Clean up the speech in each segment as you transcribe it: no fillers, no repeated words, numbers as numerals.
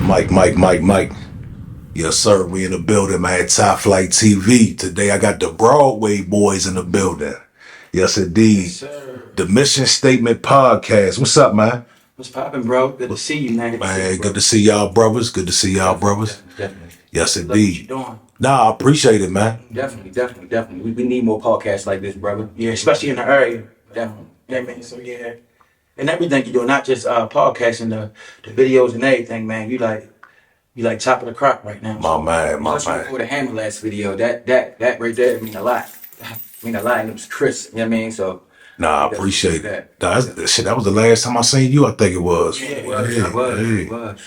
Mike. Yes, sir. We in the building, man. Top Flight TV. Today I got the Broadway boys in the building. Yes, indeed. Yes, sir. The Mission Statement Podcast. What's up, man? What's poppin', bro? Good to see you, man. Good to see y'all, brothers. Good to see y'all, brothers. Definitely. Yes, Love what indeed. you doing. Nah, I appreciate it, man. Definitely. We need more podcasts like this, brother. Yeah, especially in the area. Definitely. Yeah, man. So yeah, and everything you do, not just podcasting, the videos and everything, man. You like top of the crop right now. My man. Before the Hammer last video, that right there mean a lot. And it was Chris. You know what I mean? So. Nah, I appreciate that. That was the last time I seen you, I think it was. Yeah, it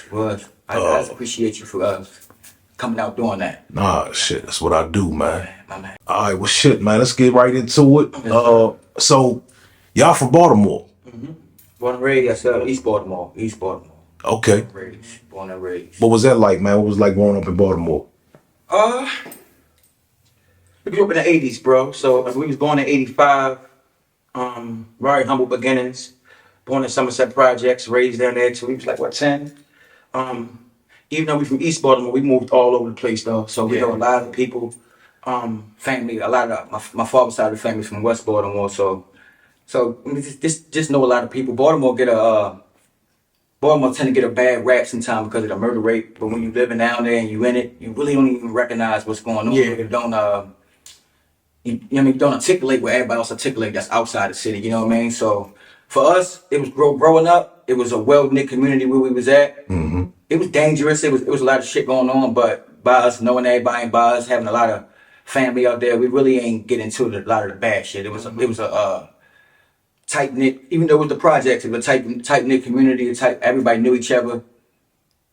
was. I appreciate you for coming out doing that. Nah, shit, that's what I do, man. My man. All right, well, shit, man, let's get right into it. So, y'all from Baltimore? Mm-hmm. Born and raised, East Baltimore. Okay. Born and raised. What was that like, man? What was it like growing up in Baltimore? We grew up in the 80s, bro. So we was born in 85. Very humble beginnings. Born in Somerset Projects, raised down there till we was like, 10? Even though we from East Baltimore, we moved all over the place, though. So we know a lot of people, family, a lot of my father's side of the family from West Baltimore. So I mean, just know a lot of people. Baltimore tend to get a bad rap sometimes because of the murder rate. But when you living down there and you in it, you really don't even recognize what's going on. Yeah. You don't you don't articulate what everybody else articulate that's outside the city. You know what I mean? So for us, it was growing up. It was a well-knit community where we was at. Mm-hmm. It was dangerous. It was a lot of shit going on, but by us knowing everybody and by us having a lot of family out there, we really ain't get into a lot of the bad shit. It was a tight knit. Even though it was the projects, it was a tight knit community. Everybody knew each other.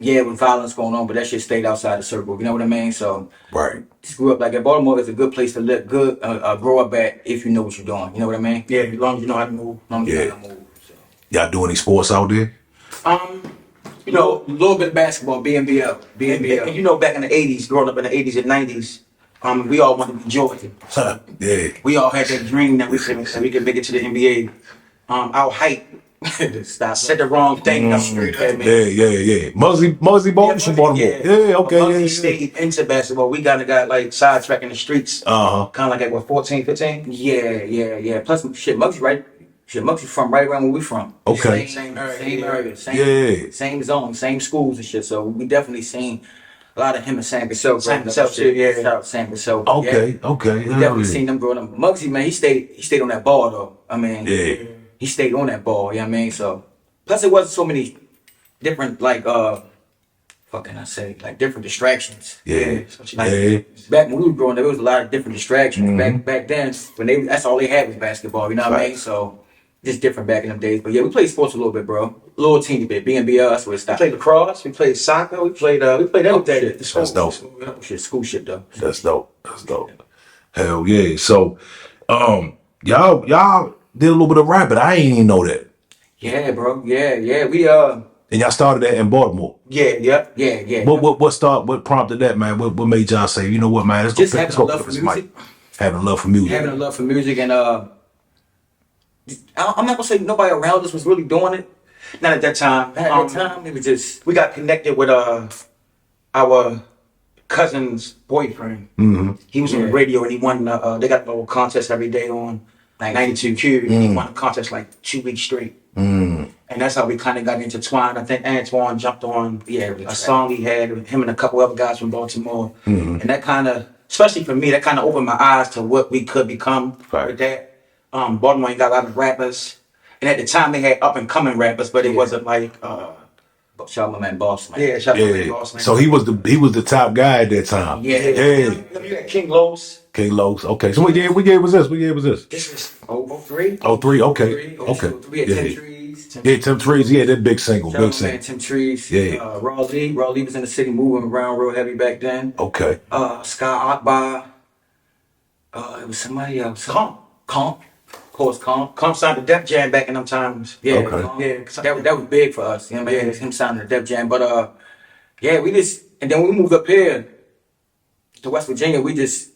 Yeah, with violence going on, but that shit stayed outside the circle. You know what I mean? So Right. just grew up like that. Baltimore is a good place to live, grow up at if you know what you're doing. You know what I mean? Yeah, as long as you know how to move. So. Y'all do any sports out there? A little bit of basketball, BNBL. And you know, back in the 80s, growing up in the 80s and 90s, we all wanted to be Jordan. Yeah. We all had that dream that we could make it to the NBA. Our height said the wrong thing. Yeah. Muzzy Baltimore from Baltimore. Yeah, okay. Muzzy stayed into basketball. We got like sidetracked in the streets. Uh-huh. Kind of like at 14, 15? Yeah. Plus, shit, Muggsy, right? Muggsy from right around where we from. Okay. Same area. Same zone, same schools and shit. So we definitely seen a lot of him and Sam Cassell. Sam Cassell. Okay. We definitely seen them growing up. Muggsy, man, he stayed on that ball though. I mean, he stayed on that ball. You know what I mean? So plus it wasn't so many different different distractions. Back when we were growing up, there was a lot of different distractions. Mm-hmm. Back then, when that's all they had was basketball. You know what I mean? So just different back in them days. But yeah, we played sports a little bit, bro. A little teeny bit. BNBL, that's where it stopped. We played lacrosse. We played soccer. We played everything. That's dope. School shit though. That's dope. Hell yeah. So, y'all did a little bit of rapping. I ain't even know that. Yeah, bro. Yeah. We And y'all started that in Baltimore. Yeah. What prompted that, man? What made y'all say, you know what, man? Let's go having this mic. Having a love for music. Having a love for music, and I'm not gonna say nobody around us was really doing it. Not at that time. At that time, it was just we got connected with our cousin's boyfriend. Mm-hmm. He was on the radio and he won. They got a little contest every day on 92Q. He won a contest like 2 weeks straight. And that's how we kind of got intertwined. I think Antoine jumped on a song he had with him and a couple other guys from Baltimore. And that kind of, especially for me, that kind of opened my eyes to what we could become with that. Baltimore ain't got a lot of rappers. And at the time they had up and coming rappers, but it wasn't like shout out my man Boss Man. Yeah, shout out my man Boss Man. So he was the top guy at that time. Yeah. You had King Los. Okay. So what year was this? This is 03. 03, okay. We had Tim Trees. Yeah, Tim Trees. Yeah, that big single. Man, Tim Trees. Yeah. Raw Lee was in the city moving around real heavy back then. Okay. Sky Akbar. It was somebody else. Comp. Of course, Comp signed the Def Jam back in them times. Yeah. Okay. That was big for us. You know what I mean? Him signing the Def Jam. But and then when we moved up here to West Virginia, we just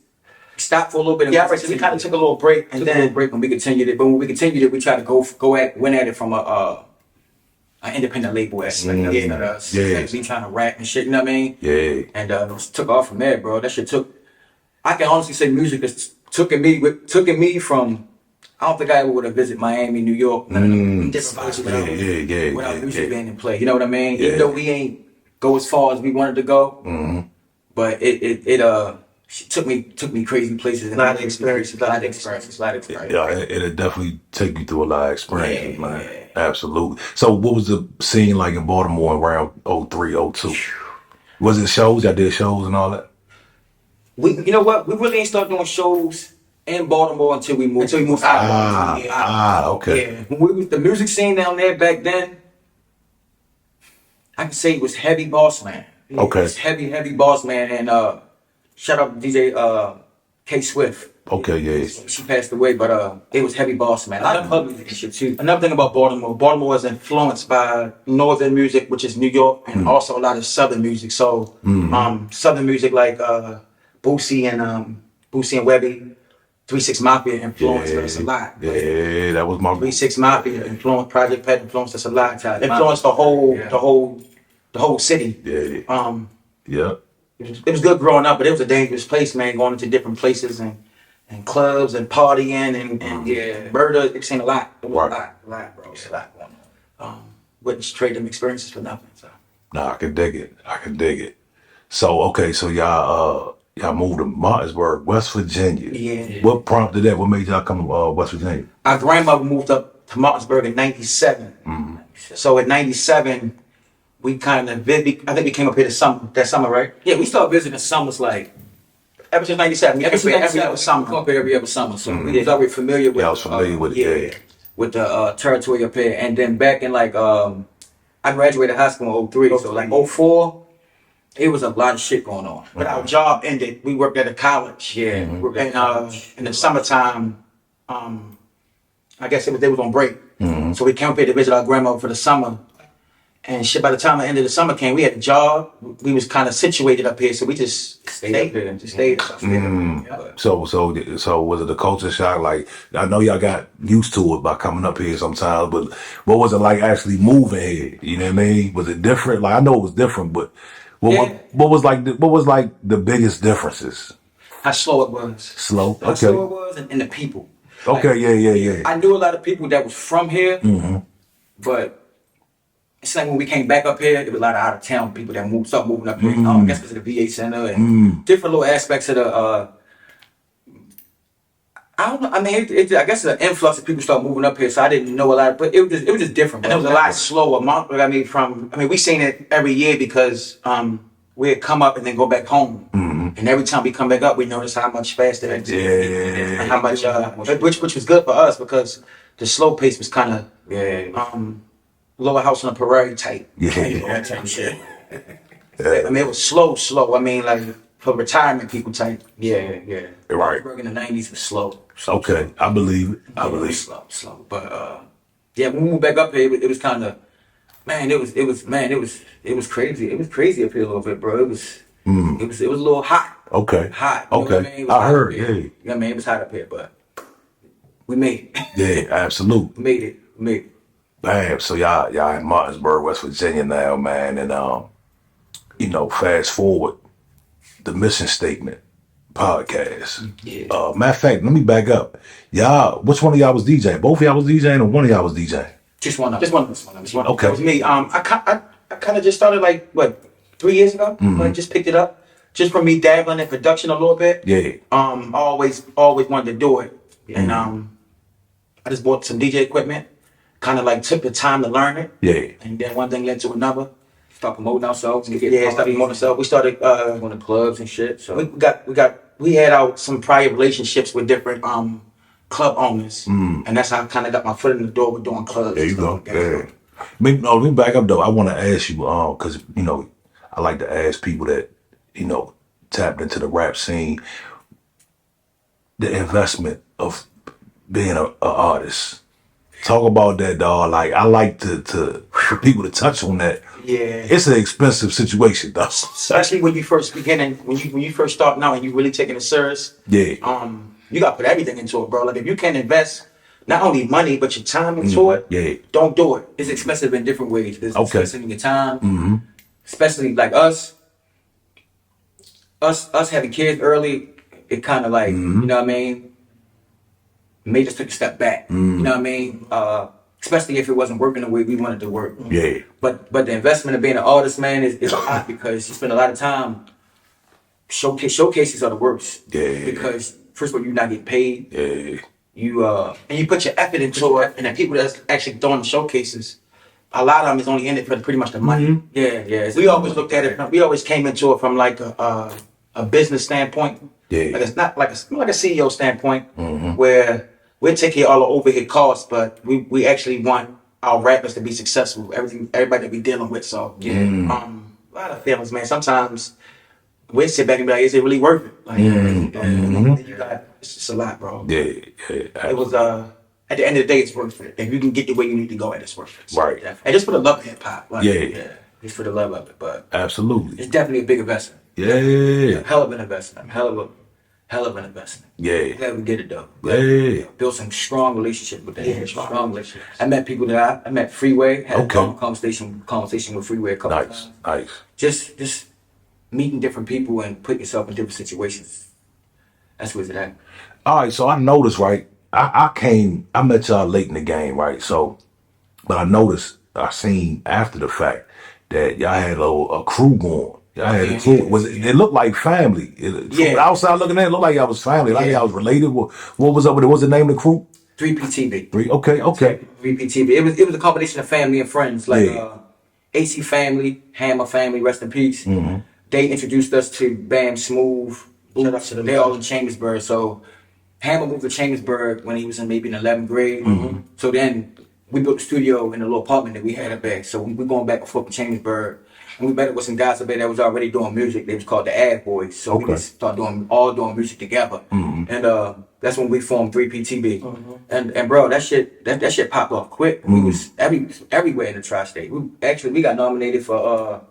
stopped for a little bit. So we kind of took a little break, and then when we continued it, we tried to win at it from an independent label aspect of it. Me trying to rap and shit, you know what I mean? Yeah. And it took off from there, bro. That shit took. I can honestly say music has taken me from. I don't think I ever would have visited Miami, New York, none of them different places without music being in play. You know what I mean? Even though we ain't go as far as we wanted to go, but it took me crazy places. A lot of experiences. Yeah, it'll definitely take you through a lot of experiences, man. Yeah. Absolutely. So what was the scene like in Baltimore around 03, 02? Was it shows? Y'all did shows and all that? You know what? We really ain't started doing shows in Baltimore until we moved out. Okay. Yeah. When we was the music scene down there back then, I can say it was heavy boss man. Okay. It was heavy boss man, and shout out to DJ K Swift. Okay, yeah. She passed away, but it was heavy boss man. A lot of public and shit too. Another thing about Baltimore is influenced by northern music, which is New York, and also a lot of southern music. So southern music like Boosie and Webby, 3-6 Mafia influenced us a lot. Yeah, that was my 3-6 Mafia influenced Project Pet influenced us a lot. Influenced the whole city. Yeah. Yeah. It was good growing up, but it was a dangerous place, man. Going into different places and clubs and partying and murder. It was a lot. It was a lot, bro. It's a lot going on. Wouldn't trade them experiences for nothing. So. Nah, I can dig it. So okay, so y'all moved to Martinsburg, West Virginia. Yeah. What prompted that? What made y'all come to West Virginia? Our grandmother moved up to Martinsburg in '97. So in '97, we kind of I think we came up here that summer, right? Yeah, we started visiting summers like ever since '97. Every other summer. Come up here every other summer. So we was already familiar with. I was familiar with it. Yeah. With the territory up here, and then back in like I graduated high school in '03, so like '04. It was a lot of shit going on. When our job ended, we worked at a college. Yeah. And in the summertime, I guess they was on break. So we came up here to visit our grandmother for the summer. And shit, by the time the end of the summer came, we had a job. We was kind of situated up here, so we just stayed up here. Just stayed up here. So was it a culture shock? Like, I know y'all got used to it by coming up here sometimes, but what was it like actually moving here? You know what I mean? Was it different? Like, I know it was different, but what was like the biggest differences? How slow it was. Slow? Okay. How slow it was and the people. Okay, like, yeah. I knew a lot of people that was from here, but it's like when we came back up here, there was a lot of out of town people that started moving up here. I guess because of the VA Center and different little aspects of the. I don't know. I mean, I guess the influx of people started moving up here, so I didn't know a lot. But it was just different. And it was a lot slower. We seen it every year because we'd come up and then go back home. And every time we come back up, we notice how much faster it is. Yeah. And how much, which was good for us because the slow pace was kind of Lower House on the Prairie type. Yeah. Type shit. I mean, it was slow. I mean, like for retirement people type. Yeah. Right. Work in the '90s was slow. Okay, I believe it. I believe it. Slow. But when we moved back up here, it was kind of, it was crazy. It was crazy up here a little bit, bro. It was a little hot. Okay. Hot. Okay. I heard. Yeah. You know what I mean? It was hot up here, but we made it. Yeah, absolutely. Made it. Bam. So y'all in Martinsburg, West Virginia now, man, and fast forward, the Mission Statement Podcast. Yeah. Matter of fact, let me back up. Y'all, which one of y'all was DJing? Both of y'all was DJing, or one of y'all was DJing? Just one of them. Okay. It was me. I kind of just started like 3 years ago. I just picked it up, just from me dabbling in production a little bit. Yeah. Always wanted to do it, and I just bought some DJ equipment. Kind of like took the time to learn it. Yeah. And then one thing led to another. Start promoting ourselves. Start promoting ourselves. We started going to clubs and shit. So we had some prior relationships with different club owners, and that's how I kind of got my foot in the door with doing clubs. There you go. Yeah. Let me back up though. I want to ask you, because I like to ask people that tapped into the rap scene, the investment of being an artist. Talk about that, dog. Like, I like for people to touch on that. Yeah, it's an expensive situation, though. Especially when you first beginning, when you first starting out and you really taking it serious. Yeah. You gotta put everything into it, bro. Like if you can't invest not only money but your time into it. Yeah. Don't do it. It's expensive in different ways. It's Okay. expensive in your time, especially like us having kids early. It kind of like, you know what I mean, made us take a step back. You know what I mean? Especially if it wasn't working the way we wanted to work. Yeah. But the investment of being an artist, man, is a lot because you spend a lot of time. Showcases are the worst. Yeah. Because first of all, you're not getting paid. Yeah. And you put your effort into it, and the people that's actually doing the showcases, a lot of them is only in it for pretty much the money. Yeah. We always looked at it. We always came into it from like a business standpoint. Yeah. Like it's not like a CEO standpoint where we take care of all the overhead costs, but we actually want our rappers to be successful. Everybody that we dealing with. So a lot of feelings, man. Sometimes we sit back and be like, is it really worth it? Like, it's just a lot, bro. Yeah. It was at the end of the day, it's worth it. If you can get the way you need to go, and it's worth it. So, Right. and just for the love of hip hop. Like, Just for the love of it, but Absolutely. it's definitely a big investment. Yeah. Hell of an investment. Hell of an investment. Yeah. Glad we did it though. Yeah. Built some strong relationships with that. Yeah, strong relationships. I met people that I met Freeway. Had Okay. a conversation with Freeway a couple times. Nice. Just meeting different people and putting yourself in different situations. That's where it's at. All right, so I noticed, right? I met y'all late in the game, right? So, but I seen after the fact that y'all had a crew going. Y'all had a crew. It looked like family. From the outside looking at it, looked like y'all was family. Like y'all was related. What was up with it? What's the name of the crew? 3PTV. Okay. 3PTV. It was a combination of family and friends. Like AC family, Hammer family, rest in peace. They introduced us to Bam Smooth. Shout out to them. They all in Chambersburg. So Hammer moved to Chambersburg when he was in maybe in 11th grade. So then we built a studio in a little apartment that we had up there. So we going back and forth to Chambersburg. And we met up with some guys up there that was already doing music. They was called the Ad Boys. So we just started doing music together. And that's when we formed 3PTB. And bro, that shit popped off quick. We was everywhere in the tri-state. We got nominated for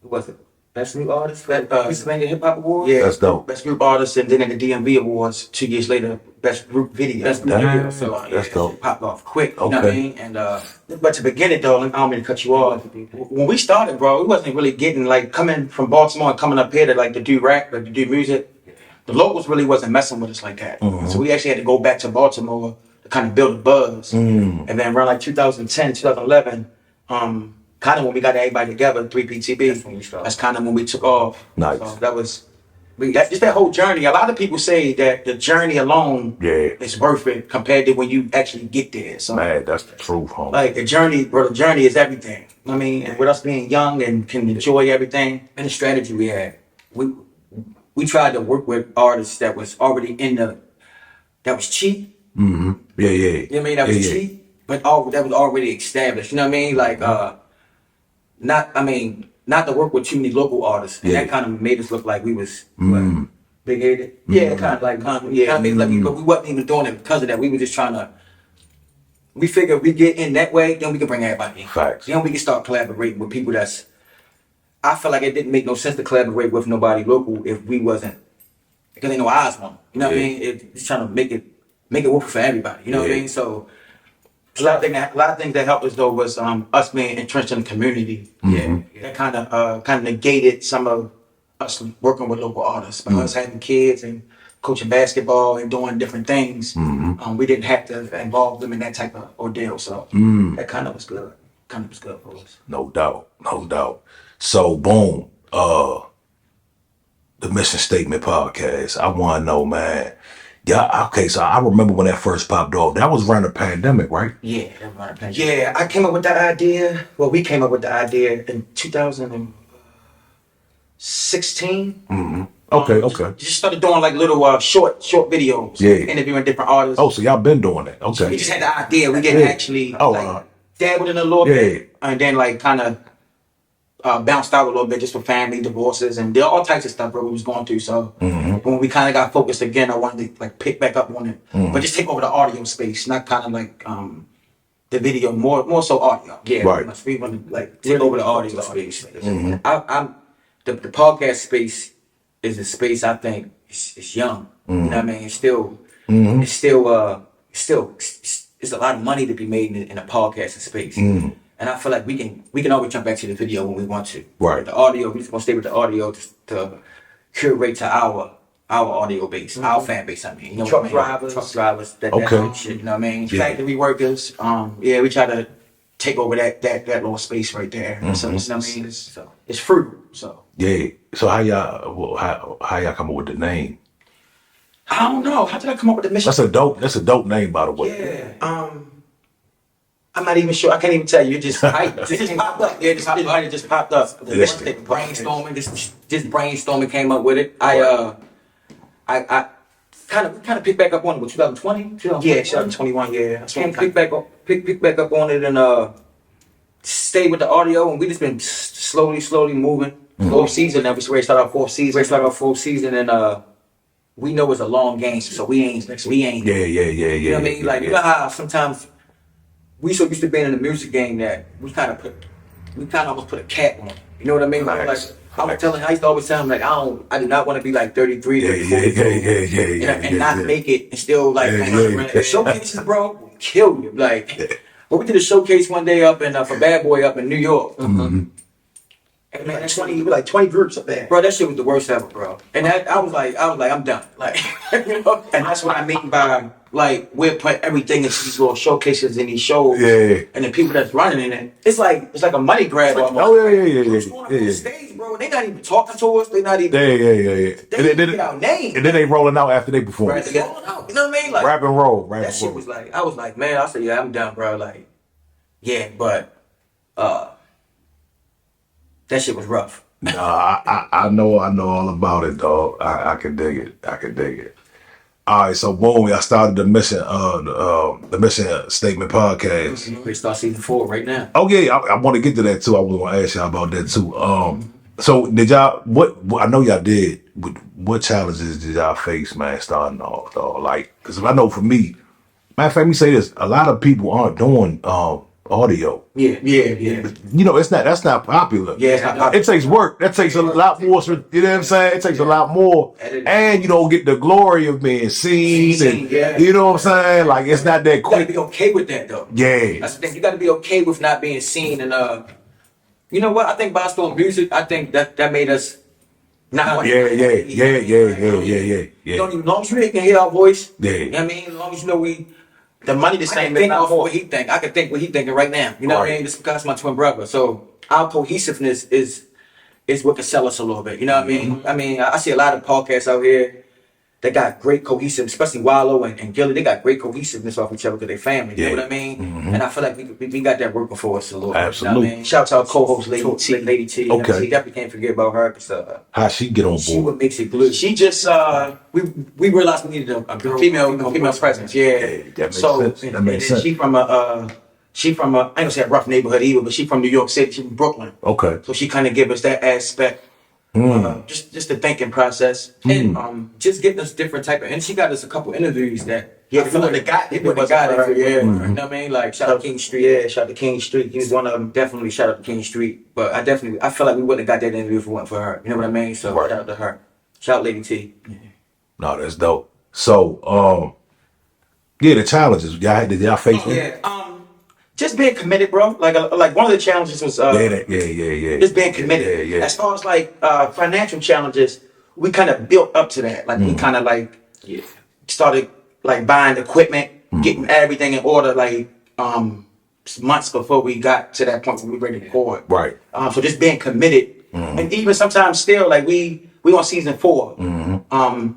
who was it? Best New Artist for Pennsylvania Hip Hop Awards. Yeah, That's dope. Best Group Artist, and then at the DMV Awards 2 years later, Best Group Video. Best Group Video. So That's dope. Popped off quick. you know what I mean? And But to begin it though, I don't mean to cut you off. When we started, bro, we wasn't really getting like coming from Baltimore and coming up here to do rap, to do music. The locals really wasn't messing with us like that. So we actually had to go back to Baltimore to kind of build a buzz. And then around like 2010, 2011, kind of when we got everybody together, 3PTB. That's when we started. That's kind of when we took off. Nice. So that was just that whole journey. A lot of people say that the journey alone is worth it compared to when you actually get there. So Man, that's the truth, homie. like the journey, bro, the journey is everything. I mean, and with us being young and can enjoy everything. and the strategy we had, we tried to work with artists that was already that was cheap. Yeah. You know what I mean? That was cheap, but that was already established. You know what I mean? Like not to work with too many local artists, and that kind of made us look like we was big headed. Yeah, kind of made like but we wasn't even doing it because of that. We were just trying to. We figured we get in that way, then we can bring everybody in. Facts. Then we can start collaborating with people that's. I feel like it didn't make no sense to collaborate with nobody local if we wasn't, because ain't no eyes on them. You know what I mean? It's trying to make it work for everybody. You know what I mean? So. A lot of things that helped us though was us being entrenched in the community. That kind of negated some of us working with local artists. By us having kids and coaching basketball and doing different things, we didn't have to involve them in that type of ordeal. So that kind of was good. Kind of was good for us. No doubt. So boom, the Mission Statement Podcast. I want to know, man. Yeah, okay, so I remember when that first popped off. That was around the pandemic, right? Yeah, that was around the pandemic. Yeah, I came up with the idea. Well, we came up with the idea in 2016. Okay. Just started doing like little short videos. Yeah. Interviewing different artists. Oh, so y'all been doing that. Okay. We just had the idea. We didn't actually dabbled in a little bit. And then like kind of bounced out a little bit just for family, divorces, and there all types of stuff bro we was going through. So when we kind of got focused again, I wanted to like pick back up on it. But just take over the audio space, not kind of like the video, more so audio. Yeah, Right. we want to like take over the audio space. I'm the podcast space is a space I think it's young. You know what I mean? It's still still, it's a lot of money to be made in a podcasting space. Mm. And I feel like we can always jump back to the video when we want to. Right. The audio, we just gonna stay with the audio to curate to our audio base, our fan base. I mean, you know Truck what I mean? drivers. Truck drivers, that Okay. type of shit. You know what I mean? Yeah. Factory workers. We try to take over that little space right there. So You it's, know what I mean? it's, So it's fruit. So Yeah. So how y'all come up with the name? I don't know. How did I come up with the mission? That's a dope name, by the way. Yeah. I'm not even sure. I can't even tell you. It just popped up. Yeah, it just popped up. The Listen. Statement brainstorming, just brainstorming came up with it. I kind of picked back up on it. What, 2020? Yeah, 2021. Yeah. That's when Pick back up on it and stay with the audio, and we just been slowly moving. fourth season. Now we ready to start our fourth season. We start our full season, and we know it's a long game, so we ain't. Yeah. You know what I mean? Like, you know how sometimes we so used to being in the music game that we kind of almost put a cap on it. You know what I mean? Like, I used to always tell him, like, I do not want to be like 33, 34, and not make it and still like showcases, bro, will kill you. Like, but we did a showcase one day up in for Bad Boy up in New York. Mm-hmm. And man, 20 groups up there. Bro, that shit was the worst ever, bro. And that I was like, I'm done. Like, you know? And that's what I mean by like we'll put everything into these little showcases in these shows. Yeah. And the people that's running in it, it's like a money grab. Like, almost. Oh yeah. Who's going up on the stage, bro? They not even talking to us. They not even. Yeah. They And didn't then, get our name. and then they rolling out after they perform. Right. They going out. You know what I mean? Like, Rap and roll. that shit was like, I was like, man, I said, yeah, I'm done, bro. Like, yeah, but that shit was rough. Nah, I know all about it, dog. I can dig it. All right, so boom, I started the mission statement podcast. We start season 4 right now. Oh yeah, I want to get to that too. I was going to ask y'all about that too. So did y'all? What I know y'all did. What challenges did y'all face, man? Starting off, dog. Like, because I know for me, matter of fact, let me say this: a lot of people aren't doing audio. Yeah. You know, that's not popular. Yeah, it's not popular. It takes work. That takes a lot more. You know what I'm saying? It takes a lot more, and you don't get the glory of being seen. And Yeah. you know what I'm saying? Like, it's not that You gotta quick. be okay with that, though. Yeah. That's the thing. You gotta be okay with not being seen. And you know what? I think Boston music. I think that made us not. want- Yeah. You don't even, as long as you can hear our voice. Yeah. You know what I mean? As long as you know we. The money the I same. can think off what he think. I can think what he thinking right now. You know what I Right. mean? Just because my twin brother. So our cohesiveness is what can sell us a little bit. You know what I mean? I mean, I see a lot of podcasts out here that got great cohesive, especially Wallow and Gilly. They got great cohesiveness off each other because they family. You know what I mean? And I feel like we got that working for us a little bit. You know Absolutely. what I mean? Shout out to our co-host Lady T. Lady T. Okay. You definitely can't forget about her because How she get on she board? what makes it glue. She just We realized we needed a girl, female presence. Yeah. that makes So sense. That and makes then sense. she from a I ain't gonna say a rough neighborhood either, but she from New York City. She from Brooklyn. Okay. So she kind of give us that aspect. Just the thinking process. And just getting us different type of, and she got us a couple interviews that Yeah, I feel like the guy- it would have got it for, yeah. You know what I mean? Like shout out King Street. Yeah, shout out to King Street. He was one of them. Definitely shout out to King Street. But I feel like we wouldn't have got that interview if it wasn't for her. You know what I mean? So Right. shout out to her. Shout out Lady T. No, that's dope. So, yeah, the challenges. Did y'all face them? Yeah. Just being committed, bro. Like one of the challenges was Yeah. just being committed. Yeah. As far as like financial challenges, we kind of built up to that. Like we kind of like started like buying equipment, getting everything in order, like months before we got to that point where we were ready to record. Right. So just being committed, and even sometimes still like we on season 4.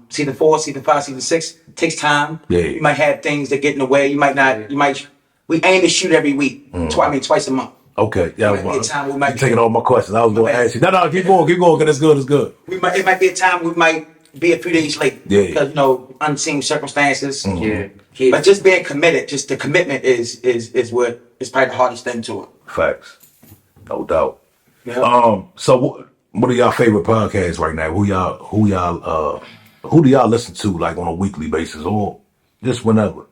Season 4, season 5, season 6 takes time. Yeah. You might have things that get in the way. You might not. You might. We aim to shoot every week. Twice a month. Okay. Yeah. Might be a time we might You taking all my questions. I was going to ask you. No. Keep going. Cause it's good. It might be a time we might be a few days late. Yeah. Because unseen circumstances. Yeah. But just being committed, just the commitment is what is probably the hardest thing to it. Facts. No doubt. Yeah. So what are y'all favorite podcasts right now? Who do y'all listen to like on a weekly basis or just whenever?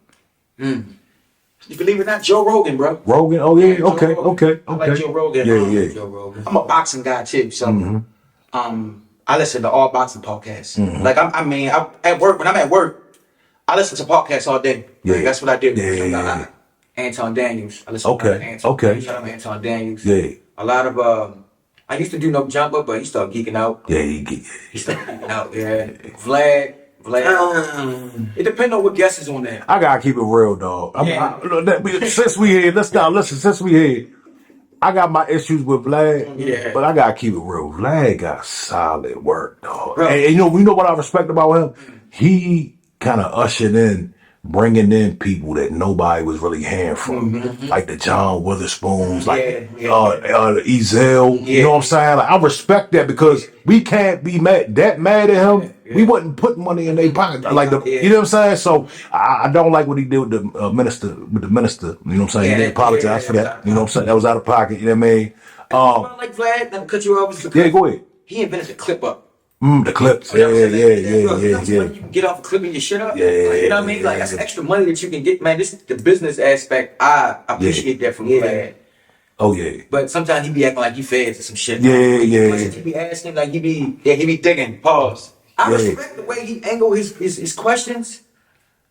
You believe it or not, Joe Rogan, bro. Rogan? Oh yeah, Joe okay. Rogan. I like Joe Rogan. Yeah. Joe Rogan. I'm a boxing guy too, so I listen to all boxing podcasts. Like I'm at work. When I'm at work, I listen to podcasts all day. Yeah. Like, that's what I do. Yeah. Anton Daniels. I listen to Okay. Anton. Okay. Shout out to Anton Daniels. Yeah. A lot of I used to do No Jumper, but he started geeking out. Yeah. He started geeking out. Yeah. Vlad. It depends on what guest is on there. I gotta keep it real, dog. Since we here, let's now listen. Since we here, I got my issues with Vlad. Yeah. But I gotta keep it real. Vlad got solid work, dog. Bro. And you know what I respect about him? He kind of ushered in, bringing in people that nobody was really hearing from, like the John Witherspoons, like Ezel. You know what I'm saying? Like, I respect that because we can't be mad at him. We wouldn't put money in their pocket, like you know what I'm saying. So I don't like what he did with the minister. You know what I'm saying? He didn't apologize for that. You know what I'm saying? That was out of pocket. You know what I mean? I like Vlad. Let me cut you off. Yeah, go ahead. He invented the clip up. The clips. You know what I'm saying? Yeah. You can get off clipping your shit up. Yeah, Like, you know what I mean? Like, that's extra money that you can get. Man, this is the business aspect. I appreciate that from Vlad. Oh yeah. But sometimes he be acting like he feds or some shit. Yeah. Questions he be asking, like he be digging. Pause. I respect the way he angle his questions.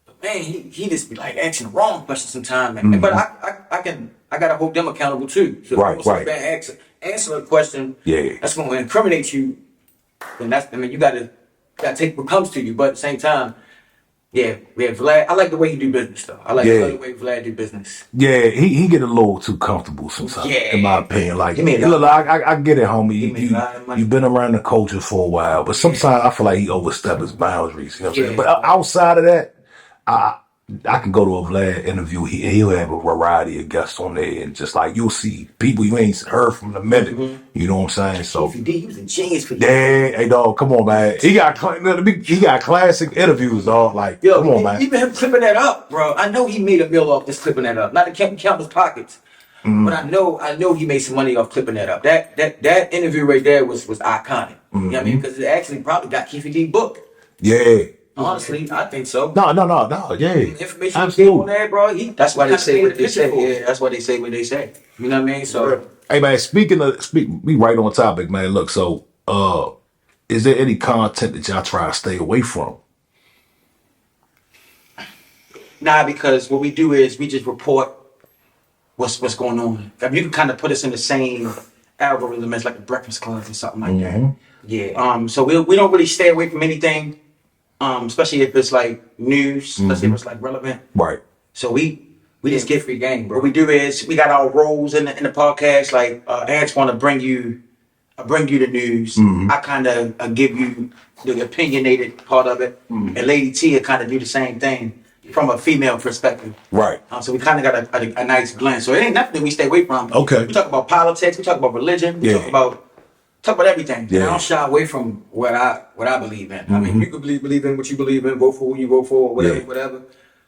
But man, he just be like asking the wrong questions sometimes, man. But I gotta hold them accountable too. So Right. Answer a question. Yeah. That's gonna incriminate you. Then you gotta take what comes to you. But at the same time, Vlad. I like the way he do business though. I like the way Vlad do business. Yeah, he get a little too comfortable sometimes, in my opinion. Like, He made look, I get it, homie. made a lot of money. You've been around the culture for a while, but sometimes I feel like he overstepped his boundaries. You know what I'm saying? But outside of that, I can go to a Vlad interview. He'll have a variety of guests on there, and just like you'll see people you ain't heard from in a minute. You know what I'm saying? So He was a genius for you. yeah, hey dog, come on, man. He got classic interviews, dog. Like, come on, man. Even him clipping that up, bro. I know he made a meal off just clipping that up. Not to count his pockets, but I know he made some money off clipping that up. That interview right there was iconic. You know what I mean? Because it actually probably got Keefe D booked. Yeah. Honestly, I think so. No, yeah. Information Absolutely. on there, bro. That's why they say what they say. say. Yeah, that's why they say what they say. You know what I mean? So Hey man, we right on topic, man. Look, so is there any content that y'all try to stay away from? Nah, because what we do is we just report what's going on. I mean, you can kind of put us in the same algorithm as like the Breakfast Club or something like that. yeah. So we don't really stay away from anything. Especially if it's like news, especially if it's like relevant. Right. So we just get free game, bro. What we do is we got our roles in the podcast. Like Antoine to bring you the news. I kind of give you the opinionated part of it, and Lady T kind of do the same thing from a female perspective. Right. So we kind of got a nice blend. So it ain't nothing that we stay away from. Okay. We talk about politics. We talk about religion. We talk about everything. I don't shy away from what I believe in. I mean, you can believe in what you believe in, vote for who you vote for, whatever.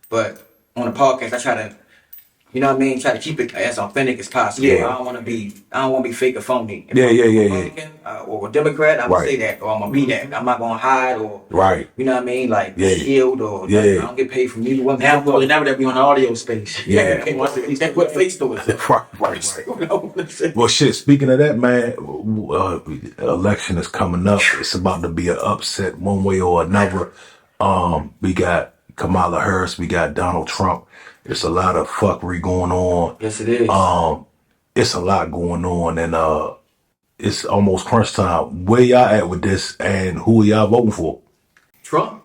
But on the podcast, I try to, you know what I mean, try to keep it as authentic as possible. Yeah. I don't want to be fake or phony. If Yeah. I'm a Republican, or a Democrat, I'm gonna Right. say that, or I'm gonna be that. I'm not gonna hide or Right. you know what I mean, like Yeah. shield or I don't get paid from you. Now that we on the audio space. What face do it? Right. Well, shit. Speaking of that, man, election is coming up. It's about to be an upset one way or another. We got Kamala Harris. We got Donald Trump. There's a lot of fuckery going on. Yes, it is. It's a lot going on, and it's almost crunch time. Where y'all at with this, and who are y'all voting for? Trump.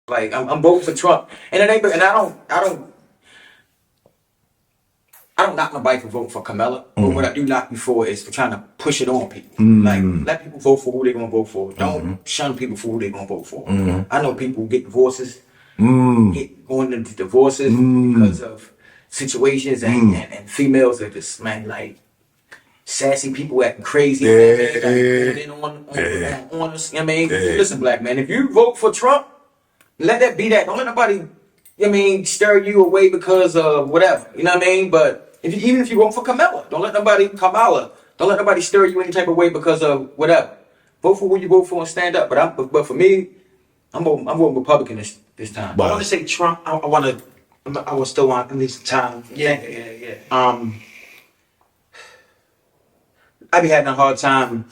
Like I'm voting for Trump, and it ain't. And I don't knock nobody for voting for Kamala. But what I do knock you for is for trying to push it on people. Like let people vote for who they gonna vote for. Don't shun people for who they gonna vote for. I know people get divorces, going into divorces because of situations and females that just like sassy people acting crazy. On us. You know what I mean? Listen, black man, if you vote for Trump, let that be that. Don't let nobody, you know what I mean, stir you away because of whatever. You know what I mean? But even if you vote for Kamala, don't let nobody stir you any type of way because of whatever. Vote for who you vote for and stand up. But for me, I'm voting Republican this time. Wow. I want to say Trump. I will still want at least time. Yeah. I be having a hard time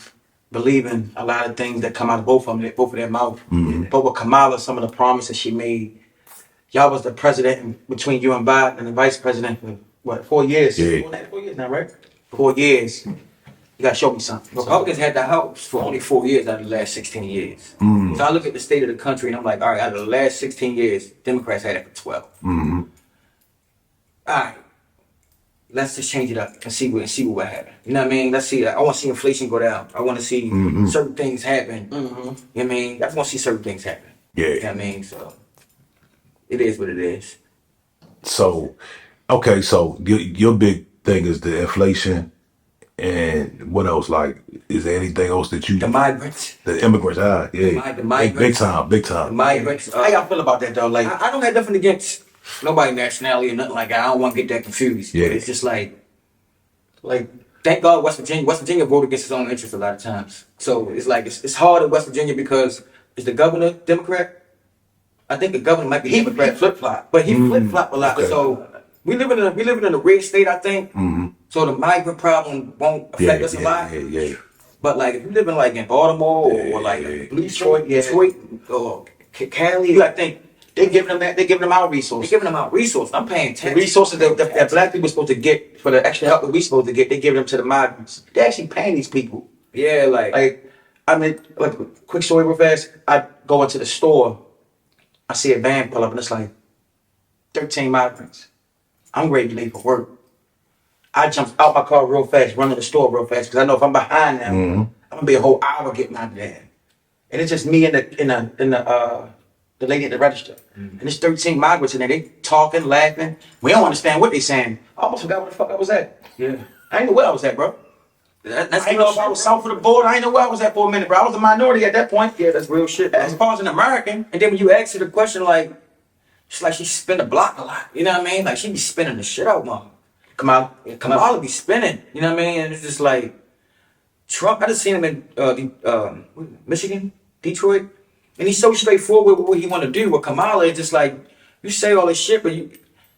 believing a lot of things that come out of both of their mouth. But with Kamala, some of the promises she made, y'all was the president between you and Biden and the vice president for what, 4 years? Yeah. 4 years now, right? 4 years. You gotta show me something. Republicans had the House for only 4 years out of the last 16 years. So I look at the state of the country and I'm like, all right, out of the last 16 years, Democrats had it for 12. All right, let's just change it up and see what will happen. You know what I mean? Let's see. I want to see inflation go down. I want to see certain things happen. You know what I mean? I just want to see certain things happen. Yeah. You know what I mean? So it is what it is. So, okay, so your big thing is the inflation, and what else? Like, is there anything else that you? The migrants. The immigrants, yeah, The migrants. big time. The migrants. How y'all feel about that though? Like, I don't have nothing against nobody nationality or nothing like that. I don't want to get that confused. Yeah. But it's just like, thank God West Virginia voted against its own interest a lot of times. So it's like, it's hard in West Virginia because is the governor Democrat? I think the governor might be Democrat. flip-flop. But he flip-flop a lot. Okay. So we living in a red state, I think. So the migrant problem won't affect us a lot. Yeah. But like if you living like in Baltimore or like Detroit, or Cali, You gotta think they giving them that. They giving them our they're resources. giving them out resources. I'm paying The tax. resources that black people supposed to get for the extra help that we supposed to get, they give them to the migrants. They actually paying these people. Yeah, Like, I mean, like, quick story real fast. I go into the store, I see a van pull up, and it's like 13 migrants. I'm ready to leave for work. I jump out my car real fast, run to the store real fast, because I know if I'm behind them, I'm gonna be a whole hour getting out of there. And it's just me and the lady at the register. And there's 13 migrants in there. They talking, laughing. We don't understand what they saying. I almost forgot where the fuck I was at. yeah. I ain't know where I was at, bro. That's I didn't know if I was south of the border. I didn't know where I was at for a minute, bro. I was a minority at that point. Yeah, that's real shit. As far as an American, And then when you ask her the question, like, it's like she spin the block a lot. You know what I mean? Like she be spinning the shit out, mom. Kamala be spinning. You know what I mean? And it's just like Trump. I just seen him in Michigan, Detroit, and he's so straightforward with what he want to do. With Kamala, it's just like you say all this shit, but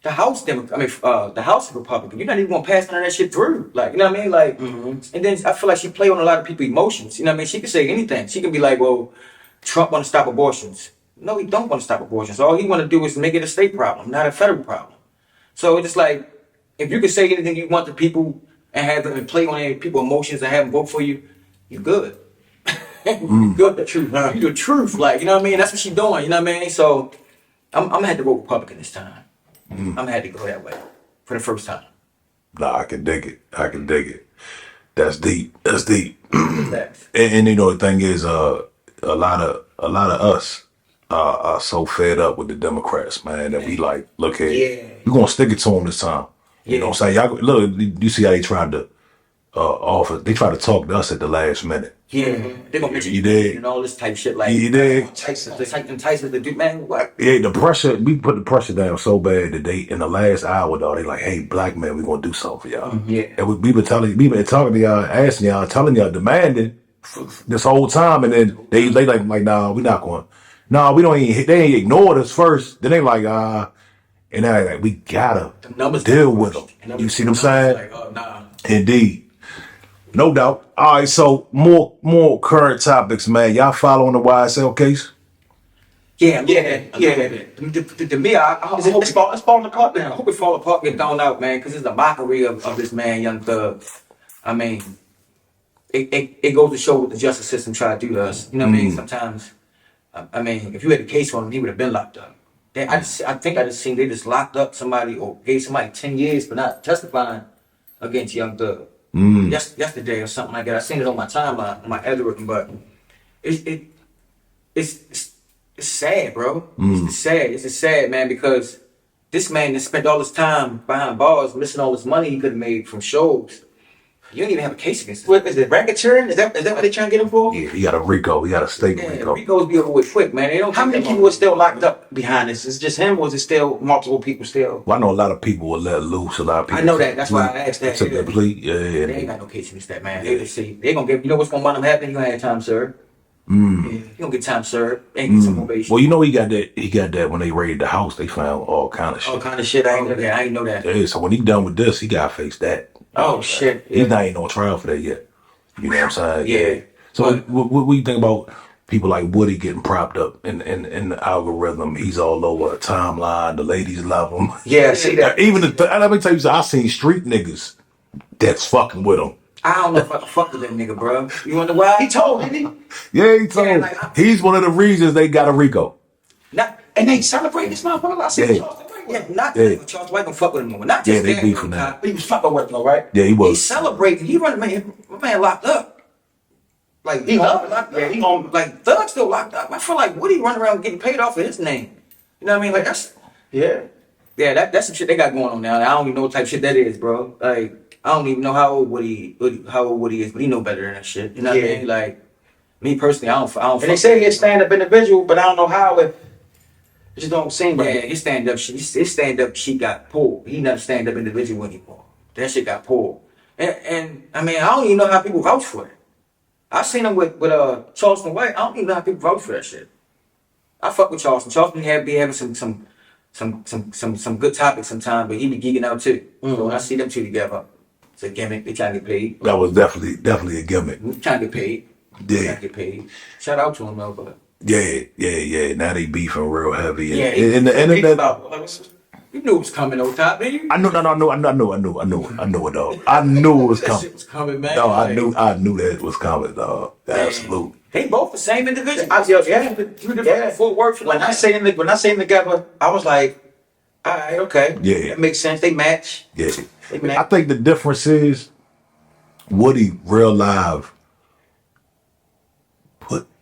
the House the House Republican, you're not even gonna pass none of that shit through. Like, you know what I mean? Like, and then I feel like she play on a lot of people's emotions. You know what I mean? She can say anything. She can be like, well, Trump want to stop abortions. No, he don't want to stop abortions. All he want to do is make it a state problem, not a federal problem. So it's just like, if you can say anything you want to people and have them and play on their people's emotions and have them vote for you, you good. You good. The truth, huh? You the truth. Like, you know what I mean? That's what she doing. You know what I mean? So I'm gonna have to vote Republican this time. I'm gonna have to go that way for the first time. Nah, I can dig it. That's deep. Facts. And you know the thing is, a lot of us are so fed up with the Democrats, man, that we like, look here, Yeah. we're gonna stick it to them this time. You know what I'm saying? Y'all look, you see how they tried to they tried to talk to us at the last minute. Yeah, they're gonna mention You did. and all this type shit. Like, You dig? Tyson, the dude, man, what? Yeah, we put the pressure down so bad that they, in the last hour, though, they like, hey, black man, we gonna do something for y'all. Yeah. And we been talking to y'all, asking y'all, telling y'all, demanding this whole time, and then they like, nah, we not going. Nah, we don't even, they ain't ignored us first. Then they like, and now like, we gotta deal with them. You see what I'm saying? Like, oh, nah. Indeed. No doubt. All right, so more current topics, man. Y'all following the YSL case? Yeah. To me, I hope It's falling apart I now. hope it fall apart, get thrown out, man, because it's a mockery of this man, Young Thug. I mean, it goes to show what the justice system try to do to us. You know what I mean? Sometimes, I mean, if you had a case on him, he would have been locked up. I think I just seen they just locked up somebody or gave somebody 10 years for not testifying against Young Thug. Yesterday or something like that. I seen it on my timeline, on my algorithm, but it's sad, bro. It's sad. It's just sad, man, because this man that spent all his time behind bars, missing all his money he could have made from shows. You don't even have a case against him. What is it? Racketeering? Is that what they trying to get him for? Yeah, he got a RICO. He got a state Yeah, RICO. Ricos be over with quick, man. They don't. How many people are still locked up behind this? Is it just him, or is it still multiple people still? Well, I know a lot of people will let loose. A lot of people. I know that. That's why I asked that. Took the plea. They ain't got no case against that, man. They just see. They gonna give. You know what's gonna wind up happening? You gonna have time served. Yeah, you gonna get time served. Ain't get some probation. Well, you know he got that. He got that when they raided the house. They found all kind of shit. All kind of shit. I ain't know that. I ain't know that. Yeah, so when he done with this, he got to face that. Oh shit. He's not even on trial for that yet. You know what I'm saying? Yeah. So what do you think about people like Woody getting propped up in the algorithm. He's all over the timeline. The ladies love him. Yeah, see that. Even let me tell you something. I seen street niggas that's fucking with him. I don't know if I can fuck with that nigga, bro. You wonder why? He told, didn't he? Yeah, he told. Yeah, like, he's one of the reasons they got a Rico. And they celebrate this motherfucker. I said, Yeah, not Yeah. Charles White gonna fuck with him more. Not just they that, beefing that. But he was fucking with him, though, right? Yeah, he He was. celebrating. He running, my man locked up. Like He Thug home. locked Yeah, up. he home. Like Thug still locked up. I feel like Woody running around getting paid off of his name. You know what I mean? Like that's Yeah. that's some shit they got going on now. I don't even know what type of shit that is, bro. Like I don't even know how old Woody is, but he know better than that shit. You know what I Yeah. mean? Like me personally, I don't. And they say he's a stand-up individual, but I don't know how it just don't seem Yeah, right. his stand up shit got pulled. He not a stand up individual anymore. That shit got pulled. And I mean, I don't even know how people vouch for it. I seen him with Charleston White. I don't even know how people vouch for that shit. I fuck with Charleston. Charleston be having some good topics sometimes, but he be geeking out too. So when I see them two together, it's a gimmick. They trying to get paid. That was definitely a gimmick. We trying to get paid. Yeah. Trying to get paid. Shout out to him though, but Yeah. Now they beefing real heavy. yeah, And the internet. you knew it was coming over top, didn't you? I knew it, dog. I knew it was That coming. shit was coming, man. No, Like, I knew that it was coming, dog. Absolutely. They both the same individual. Yeah. Two different full work for When I say them together, I was like, all right, okay. Yeah. That makes sense. They match. Yeah. They match. I think the difference is Woody real live.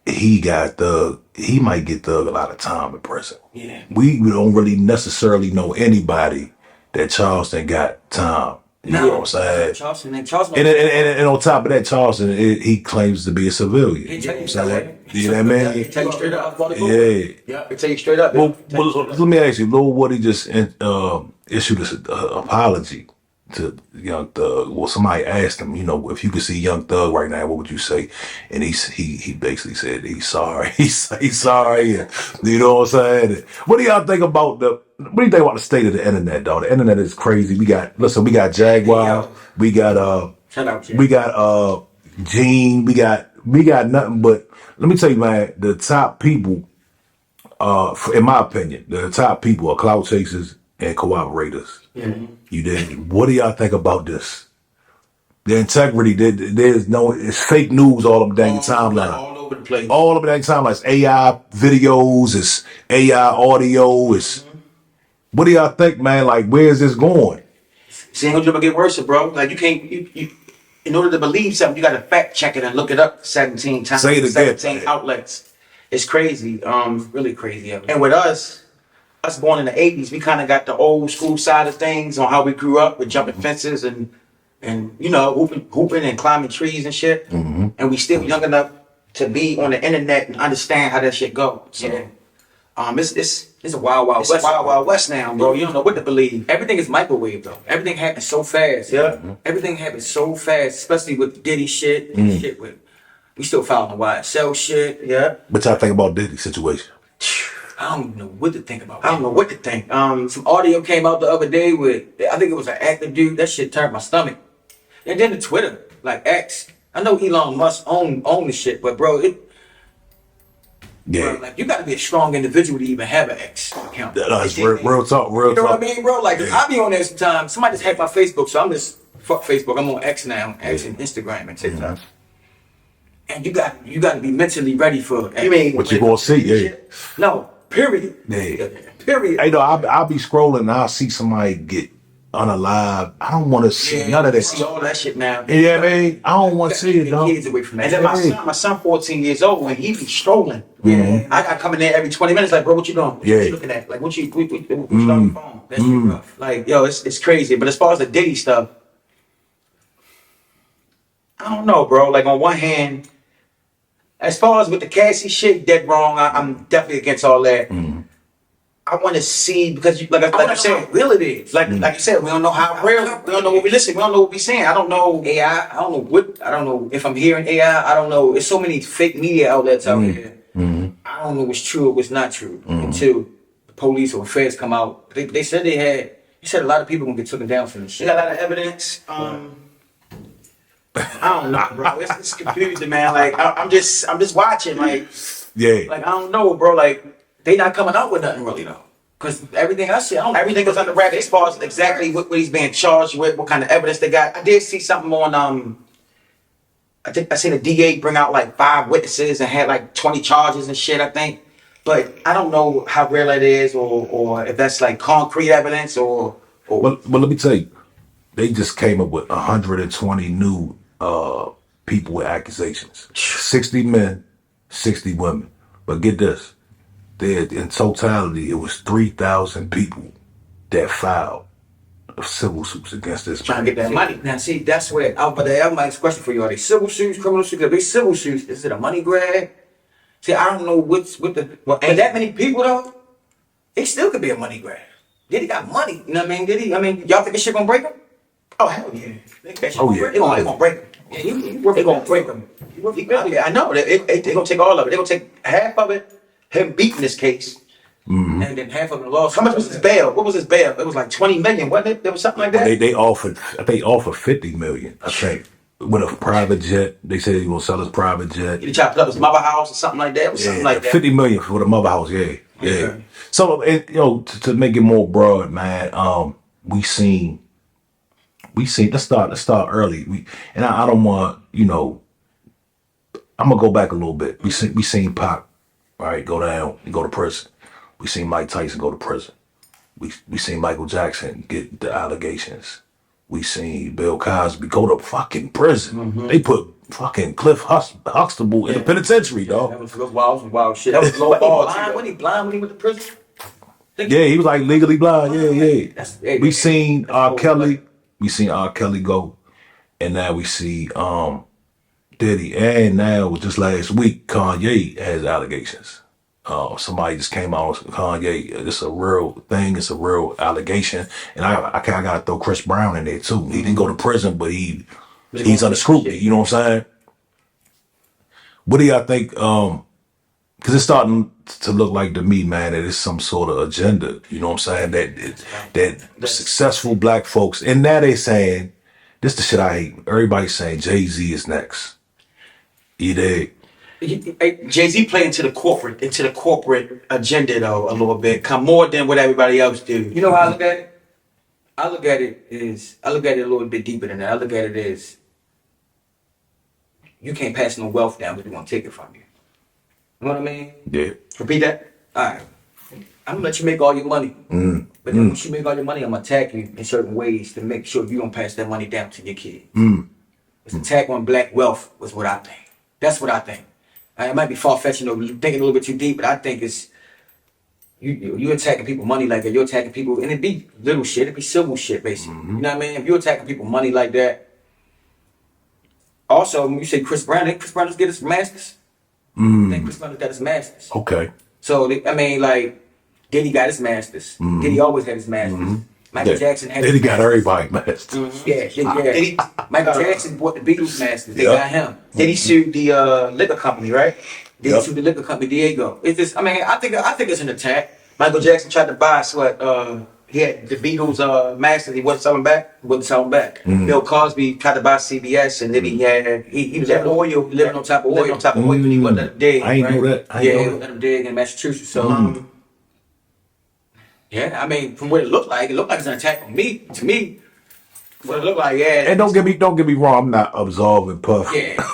He might get Thug a lot of time in prison. Yeah. We don't really necessarily know anybody that Charleston got time. You know what I'm saying? Charleston. And on top of that, Charleston, he claims to be a civilian. He You know tell what you I'm straight saying? up. You know what I They mean? tell you straight up. Yeah. Yeah. They tell you straight up. Well, let me ask you, Lil Woody just issued an apology to Young Thug. Well, somebody asked him, if you could see Young Thug right now, what would you say? And he basically said he's sorry. He's sorry. And, you know what I'm saying? What do y'all think about what do you think about the state of the internet, dog? The internet is crazy. We got Jaguar, we got Shout out, Jay. we got Gene, we got nothing but, let me tell you, man, the top people, in my opinion, the top people are clout chasers and cooperators. You did. What do y'all think about this? The integrity, it's fake news all up dang timeline. All over the place. All up dang timeline. It's AI videos, it's AI audio, it's, what do y'all think, man? Like, where is this going? See, ain't gonna get worse, bro. Like you can't, you in order to believe something, you gotta fact check it and look it up 17 times. Say it again. 17 outlets. It's crazy. Really crazy. And with us born in the 80s, we kind of got the old school side of things on how we grew up with jumping fences and hooping and climbing trees and shit. And we still young enough to be on the internet and understand how that shit goes. So, It's a wild, wild it's west. Wild Wild West now, bro. You don't know what to believe. Everything is microwave though. Everything happens so fast. Yeah. Everything happens so fast, especially with Diddy shit and shit with. We still following the YSL shit. Yeah. What y'all think about Diddy's situation? I don't even know what to think about. I don't know what to think. Some audio came out the other day with, I think it was an actor dude. That shit turned my stomach. And then the Twitter, like X. I know Elon Musk own the shit, but bro, Yeah. bro, like you got to be a strong individual to even have an X account. That's real talk, You know what I mean, bro? Like I be on there sometimes. Somebody just hacked my Facebook, so I'm just fuck Facebook. I'm on X now, X and Instagram and TikTok. And you got to be mentally ready for. You mean What you gonna see? Yeah. No. Period. Yeah. Period. Hey, I'll be scrolling and I'll see somebody get unalive. I don't want to see none of that. see all that shit now. Yeah, man. I don't want to see it, Get dog. kids away from that. And then my son 14 years old, when he be strolling, I got coming there every 20 minutes, like, bro, what you doing? What you looking at? Like, what you on your phone? That shit rough. Like, yo, it's crazy. But as far as the Diddy stuff, I don't know, bro. Like, on one hand, as far as with the Cassie shit, dead wrong. I'm definitely against all that. I want to see, because like you said, how real it is. like you said, we don't know how real. We don't know what we listen. We don't know what we saying. I don't know. AI, I don't know if I'm hearing AI. I don't know. It's so many fake media outlets out here. I don't know what's true or what's not true until the police or feds come out. They said they said a lot of people gonna get taken down for this She shit. got a lot of evidence. I don't know, bro. It's confusing, man. Like I'm just watching. Like Yeah. Like, I don't know, bro. Like, They not coming out with nothing really though. Cause everything I see, I don't everything was under wraps as far as exactly what he's being charged with, what kind of evidence they got. I did see something on I think I seen a DA bring out like 5 witnesses and had like 20 charges and shit, I think. But I don't know how real that is or if that's like concrete evidence or Well, let me tell you, they just came up with 120 new people with accusations. 60 men, 60 women. But get this, in totality, it was 3,000 people that filed civil suits against this trying man. to get that money. Now see, that's where but I have my next question for you. Are they civil suits, criminal suits? If they civil suits, is it a money grab? See, I don't know what's with the and that many people though, it still could be a money grab. Did he got money? You know what I mean? Did he? I mean, y'all think this shit gonna break him? Oh hell yeah! Oh, yeah. They gonna break him. Yeah, They gonna break him. I know. They gonna take all of it. They gonna take half of it. Him beating this case. Mm-hmm. And then half of the loss. How much was his bail? What was his bail? It was like 20 million, wasn't it? There was something like that. They offered, I think, 50 million. I think with a private jet. They said he was gonna sell his private jet. He chopped up his mother house or something like that. It was something like that. 50 million for the mother house. Yeah. Okay. So to make it more broad, man. We seen. Let's start early. I don't want I'm gonna go back a little bit. We seen Pac, right, go down and go to prison. We seen Mike Tyson go to prison. We seen Michael Jackson get the allegations. We seen Bill Cosby go to fucking prison. Mm-hmm. They put fucking Cliff Huxtable in the penitentiary, dog. That was wild shit. That was low ball, too, When he blind when he went to prison? Yeah, he was like legally blind. Yeah. That's- We seen R. that's Kelly. We seen R. Kelly go, and now we see Diddy, and now just last week Kanye has allegations. Somebody just came out with Kanye. It's a real thing. It's a real allegation, and I kind of got to throw Chris Brown in there too. He didn't go to prison, but he's under scrutiny. You know what I'm saying? What do y'all think? Because it's starting to look like to me, man, that it's some sort of agenda. You know what I'm saying? That successful black folks, and now they saying, this the shit I hate. Everybody's saying Jay-Z is next. You dig? Jay-Z play into the corporate agenda though a little bit, come more than what everybody else do. You know how I look at it? I look at it a little bit deeper than that. I look at it as you can't pass no wealth down, but they want to take it from you. You know what I mean? Yeah. Repeat that. All right. I'm gonna let you make all your money. But then once you make all your money, I'm gonna attack you in certain ways to make sure you don't pass that money down to your kids. It's attack on black wealth was what I think. That's what I think. It might be far-fetched, you're thinking a little bit too deep, but I think it's you attacking people money like that. You're attacking people, and it be little shit. It be civil shit, basically. You know what I mean? If you're attacking people money like that. Also, when you say Chris Brown, didn't Chris Brown just get his masters? I think Chris Brown got his masters. Okay. So Diddy got his masters. Diddy always had his masters. Michael Jackson had. Diddy got everybody masters. Yeah. Michael Jackson bought the Beatles masters. They got him. Did he sue the liquor company, right? They sued the liquor company, Diego. It's just, I think it's an attack. Michael Jackson tried to buy he had the Beatles masters. He wouldn't sell them back. Bill Cosby tried to buy CBS, and then he was at oil, living on top of oil. And he wouldn't let him dig. I ain't know that. He wouldn't let him dig in Massachusetts. So yeah, from what it looked like it's an attack on me. To me, what it looked like, And don't get me wrong. I'm not absolving Puff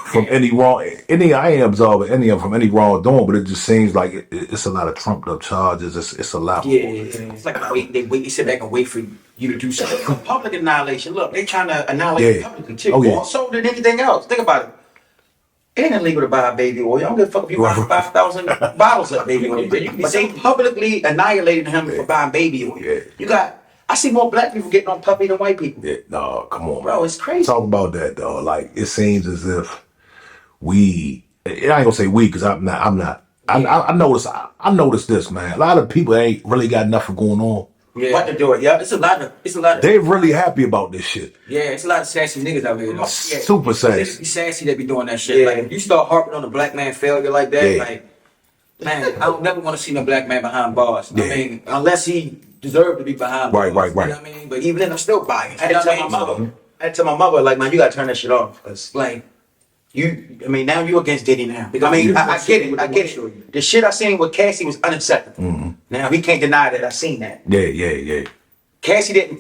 from any wrong. I ain't absolving any of them from any wrongdoing. But it just seems like it's a lot of trumped up charges. It's a lot. Yeah, it's like they sit back and wait for you to do something. Public annihilation. Look, they trying to annihilate publicly too. More so than anything else. Think about it. It ain't illegal to buy baby oil. I don't give a fuck if you buy 5,000 bottles of baby oil. But they publicly annihilated him for buying baby oil. Yeah. I see more black people getting on puppy than white people. Yeah, no, come on, Bro, it's crazy. Talk about that, though. Like, it seems as if I ain't gonna say we, because I'm not. I noticed this, man. A lot of people ain't really got nothing going on. Yeah. What to do it, yeah. It's a lot of. They're really happy about this shit. Yeah, it's a lot of sassy niggas out here. Though. Super sassy. It's be sassy that be doing that shit. Like if you start harping on a black man failure like that, like man, I don't never want to see no black man behind bars. Unless he deserved to be behind bars. Right. You know what I mean? But even then, I'm still biased. I had to tell my mother, like, man, you gotta turn that shit off. Like, now you against Diddy now. I mean, I get it. The shit I seen with Cassie was unacceptable. Mm-hmm. Now he can't deny that I seen that. Yeah. Cassie didn't.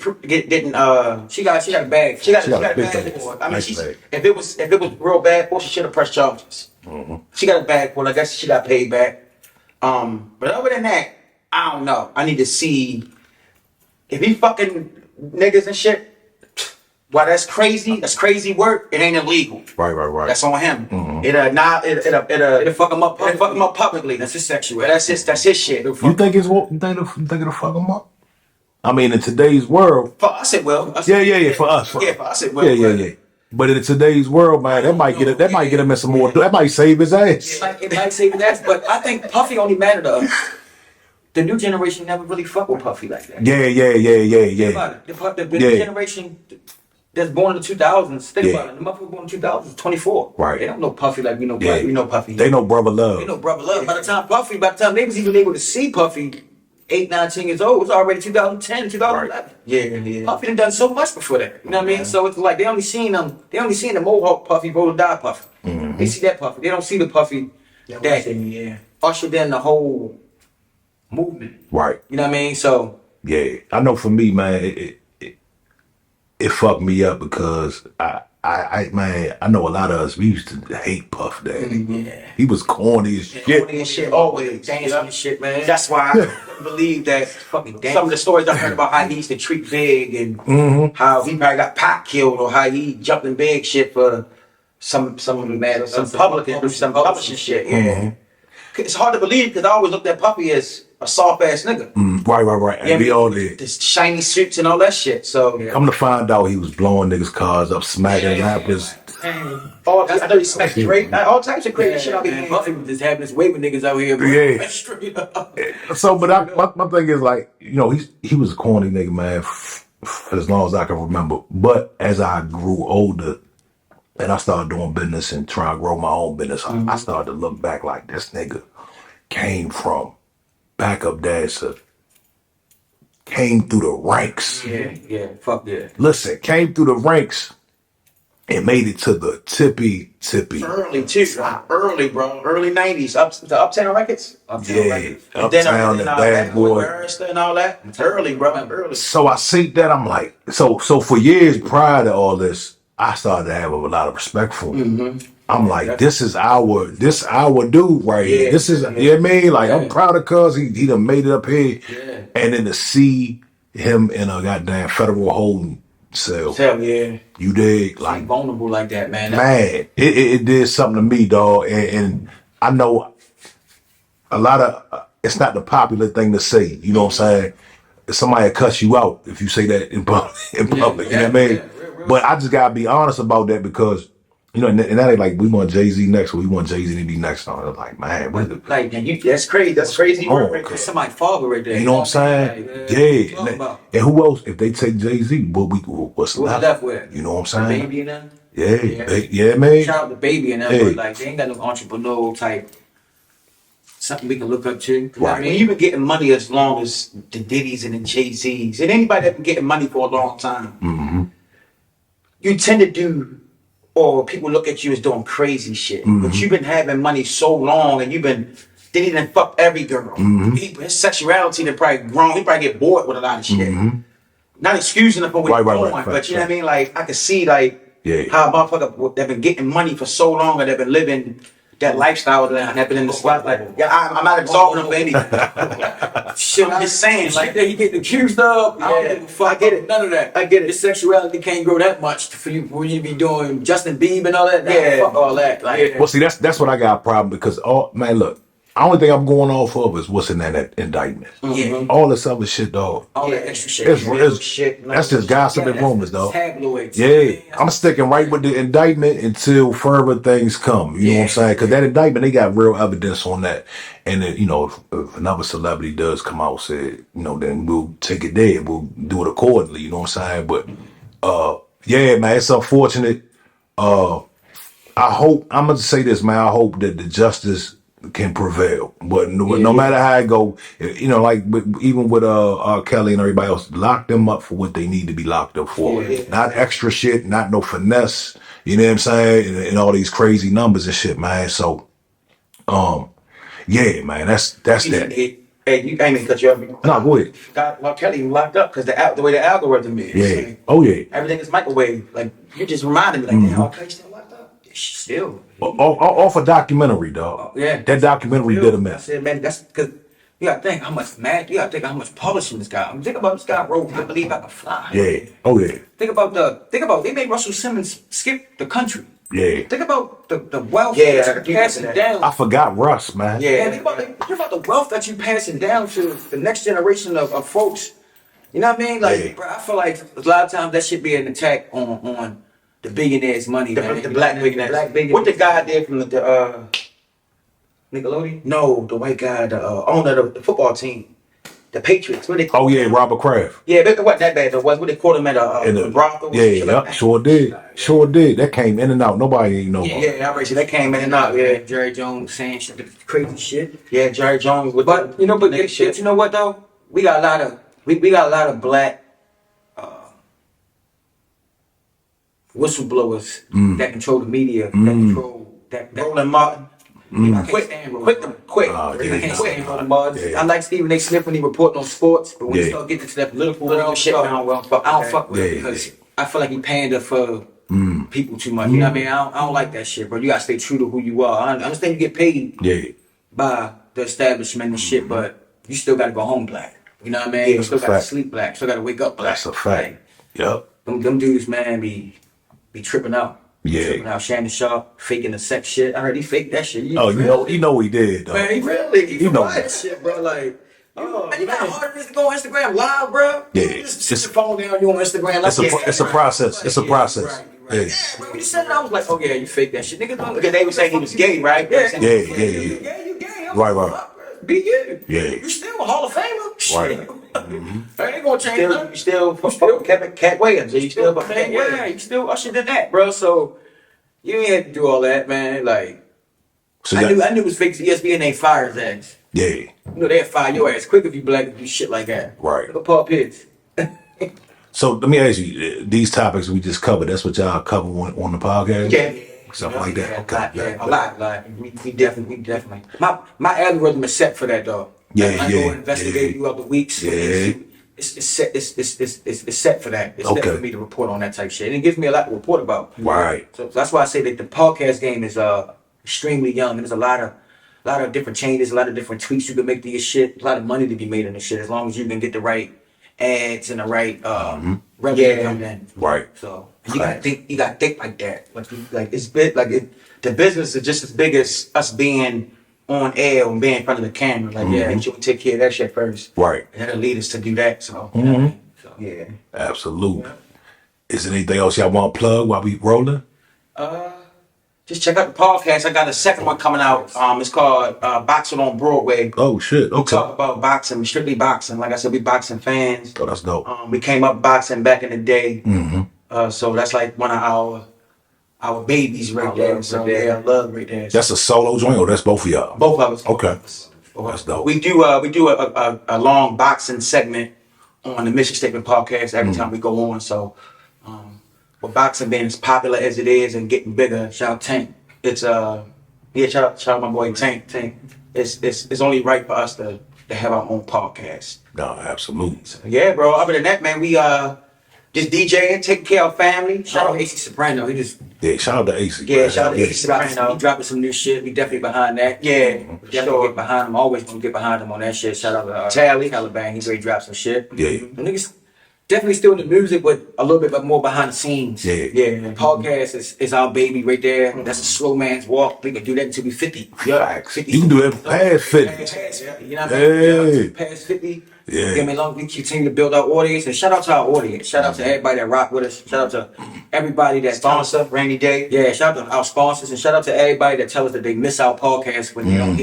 She got a bag. She got a big bag bag. for it. I mean, Nice bag. if it was real bad for her, she should have pressed charges. Mm-hmm. She got a bag for it. I guess she got paid back. But other than that, I don't know. I need to see if he fucking niggas and shit. Why that's crazy? That's crazy work. It ain't illegal. Right. That's on him. Mm-hmm. It'll fuck him up. It'll fuck him up publicly. That's his sexual. That's his shit. You think it'll fuck him up? I mean, in today's world, For us, it will. yeah. For us, For us, it will. yeah. But in today's world, man, that might get him in some more. That might save his ass. It might save his ass, but I think Puffy only mattered to us. The new generation never really fuck with Puffy like that. Yeah. Think about it. The new generation that's born in the 2000s, think about it. The motherfucker born in the 2000s is 24. Right. They don't know Puffy like we know Puffy. Yeah, we know Puffy. They know brother love. They know brother love. By the time they was even able to see Puffy 8, 9, 10 years old, it was already 2010, 2011. Yeah. Puffy done so much before that. You know what I mean? So it's like they only seen the Mohawk Puffy, roll and die Puffy. Mm-hmm. They see that Puffy. They don't see the Puffy that ushered in the whole movement. Right. You know what I mean? So Yeah. I know for me, man, it fucked me up because I know a lot of us, we used to hate Puff Daddy. Yeah. He was corny as shit. Corny as shit always. dancing and shit, man. That's why I couldn't believe that Fucking some of the stories I heard about how he used to treat Big and how he probably got Pac killed or how he jumped in Big shit for some publishing shit. Yeah. It's hard to believe because I always looked at Puffy as a soft ass nigga. Right. And we all did. This shiny suits and all that shit. So Come to find out, he was blowing niggas' cars up, smacking rappers. I know he smacked Drake. All types of crazy shit. I mean, Puffy was just having his way with niggas out here. Bro. Yeah. Straight up. So, but my thing is like, he was a corny nigga, man, for as long as I can remember. But as I grew older and I started doing business and trying to grow my own business, I started to look back like this nigga came from backup dancer, came through the ranks. Yeah. Fuck yeah. Listen, came through the ranks and made it to the tippy. early too. Early, bro. Early 90s. The Uptown Records. Yeah, And then Uptown and Bad Boy. and all that. Early, bro. Early. So I see that, I'm like, so for years prior to all this, I started to have a lot of respect for him. I'm like, this our dude right here. This is, you know what I mean? Like, I'm proud of cuz he done made it up here. Yeah. And then to see him in a goddamn federal holding cell. Yeah. You dig? Like, Vulnerable like that, man. man, it did something to me, dog. And I know a lot of, it's not the popular thing to say, you know what I'm saying? Somebody cuss you out if you say that in public, you know what I mean? Real. But I just gotta be honest about that because, and that ain't like we want Jay-Z next or we want Jay-Z to be next on. I'm like, man, what the, Like, that's crazy. That's crazy work right there. That's somebody's father right there. you know what I'm saying? Like, Yeah. talking about? And who else? If they take Jay-Z, what's left? with? You know what I'm saying? Baby and them. Yeah, man. Shout out to Baby and them, Hey. but like they ain't got no entrepreneurial type. Something we can look up to. You know what I Right. When mean? you've been getting money as long as the Diddy's and the Jay-Z's and anybody that's been getting money for a long time, you tend to do, or people look at you as doing crazy shit. But you've been having money so long and Diddy done fucked every girl. His sexuality done probably grown. He probably get bored with a lot of shit. Not excusing him for what he's doing, but you know what I mean? Like, I can see how a motherfucker that been getting money for so long and they've been living that lifestyle that have been in the spotlight. Yeah, I'm not exalting him for anything. Shit, I'm just saying, Like that, he getting accused of. I don't Yeah, give a fuck. I get it. None of that. I get it. His sexuality can't grow that much for you when you be doing Justin Bieber and all that. Nah, Yeah. fuck all that. Like, Well, see, that's what I got a problem because, man, look, the only thing I'm going off of is what's in that indictment. Yeah. All this other shit, dog. all that extra shit. It's shit. that's just gossip and rumors, dog. Tabloids. Yeah, I'm sticking right with the indictment until further things come. You know what I'm saying? Because that indictment, they got real evidence on that. And then, if another celebrity does come out and say, then we'll take it there. We'll do it accordingly. You know what I'm saying? But, yeah, man, it's unfortunate. I hope, I'm going to say this, man. I hope that the justice can prevail, but no matter how it go, even with R. Kelly and everybody else, lock them up for what they need to be locked up for. Not extra shit, not no finesse. You know what I'm saying? And all these crazy numbers and shit, man. So, yeah, man, that's that. Hey, you ain't even cut you off. No, go ahead. Got Mark Kelly locked up because the way the algorithm is. Yeah. Like, Oh, yeah. everything is microwave. Like, you just reminded me, like, damn, Mark Kelly still locked up? Yeah, still. Off a documentary, dog. Yeah. That documentary did a I mess. said, man, that's because you gotta think how much how much publishing this guy. I mean, think about this guy wrote I Believe I Can Fly. Yeah. Oh, yeah. Think about they made Russell Simmons skip the country. Yeah. Think about the wealth Yeah, that you're passing down. I forgot Russ, man. Yeah. Think about the wealth that you're passing down to the next generation of folks. You know what I mean? Like, Yeah. bro, I feel like a lot of times that should be an attack on the billionaires' money, man. The black billionaires. What the guy did from the Nickelodeon? no, the white guy, the owner of the football team, the Patriots. What they Oh, yeah, Robert Kraft. Yeah, but it wasn't that bad though. What they called him at a brothel? Yeah, sure did. Sure did. That came in and out. Nobody ain't know about it. Yeah, I already see that came in and out. Yeah, Jerry Jones saying shit, crazy shit. yeah, Jerry Jones with But the you know, but nigga shit. you know what though? We got a lot of we got a lot of black whistleblowers that control the media, that control that. Roland Martin. I Quick, can't stand Roland quick, Martin. quick. Oh, I yeah. can't stand Roland Martin. Yeah. I like Stephen A. Smith when he reporting on sports, but when Yeah. you start getting to that political Shit, stuff, I don't fuck I don't with fuck with it Yeah, because I feel like he pander for people too much. You know what I mean? I don't like that shit, bro. You gotta stay true to who you are. I understand you get paid Yeah. by the establishment and shit, but you still gotta go home black. You know what I mean? Yeah, you still that's a gotta fact. sleep black. Still gotta wake up black. That's a fact. Yep. Them dudes, man, be tripping out. Yeah. Tripping out. Shannon Sharp faking the sex shit. I heard he faked that shit. Oh, you know he did, though. Man, he really, You know that shit, bro. Like, Oh, man, you know how hard it is to go on Instagram live, bro? Yeah, You just sit your phone down, you on Instagram. Like, It's a process. It's a process. Right. Yeah. Yeah, bro. When you said it, I was like, oh yeah, you faked that shit, nigga. Because they were saying he was gay, right? Yeah, Yeah. you gay. I'm Right. fuck, bro. Be you. Yeah. You still a Hall of Famer. Right. Shit. I ain't gonna change nothing. You still fuck Kevin Cat Williams. You still fuck Cat Yeah, Williams. you still ushered in that, bro. So you ain't had to do all that, man. Like, So I knew it was fake. ESPN ain't fire his ass. yeah. You know they'll fire your ass quick if you black and do shit like that. Right. Look at Paul Pierce. So let me ask you, these topics we just covered, that's what y'all cover on the podcast? Yeah. Something like that. Okay. Yeah, a lot. Like we definitely. My algorithm is set for that, dog. Yeah, I yeah, go investigate yeah. throughout the weeks. Yeah. It's set. It's set for that. It's set Okay. for me to report on that type shit. And it gives me a lot to report about. Right. So that's why I say that the podcast game is extremely young. And there's a lot of different changes, a lot of different tweaks you can make to your shit. A lot of money to be made in this shit as long as you can get the right ads and the right revenue coming in. Right. So You gotta think like that. Like it's big. The business is just as big as us being on air and being in front of the camera. Like make sure we take care of that shit first. Right. And that'll lead us to do that. So so yeah. Absolutely. Is there anything else y'all want to plug while we rolling? Just check out the podcast. I got a second one coming out. It's called Boxing on Broadway. Oh shit. We Okay. talk about boxing, strictly boxing. Like I said, we boxing fans. Oh, that's dope. We came up boxing back in the day. So that's like one of our babies right there. So yeah, I love right there. That's a solo joint, or that's both of y'all? Both of us. Okay. That's dope. We do a long boxing segment on the Mission Statement Podcast every time we go on. So with boxing being as popular as it is and getting bigger, Shout out Tank. it's shout out my boy Tank. It's only right for us to have our own podcast. No, absolutely. Yeah, bro. Other than that, man, we just DJing, taking care of family. Shout out AC Soprano. He just Yeah, shout out to AC. Yeah, man. shout out to AC. he dropping some new shit. We definitely behind that. Yeah, We definitely get behind him. Always gonna get behind him on that shit. Shout out to Tally. Caliban. He's ready to drop some shit. Yeah. The niggas definitely still in the music, but a little bit more behind the scenes. Yeah. Yeah. Podcast is our baby right there. That's a slow man's walk. We can do that until we 50. Facts. You can do it past 50. You know what I mean? Hey. Past 50. Yeah. You know, as long as we continue to build our audience. And shout out to our audience. Shout out to everybody that rock with us. Shout out to everybody that Sponsor, Rainy Day. Yeah, shout out to our sponsors and shout out to everybody that tell us that they miss our podcast when they don't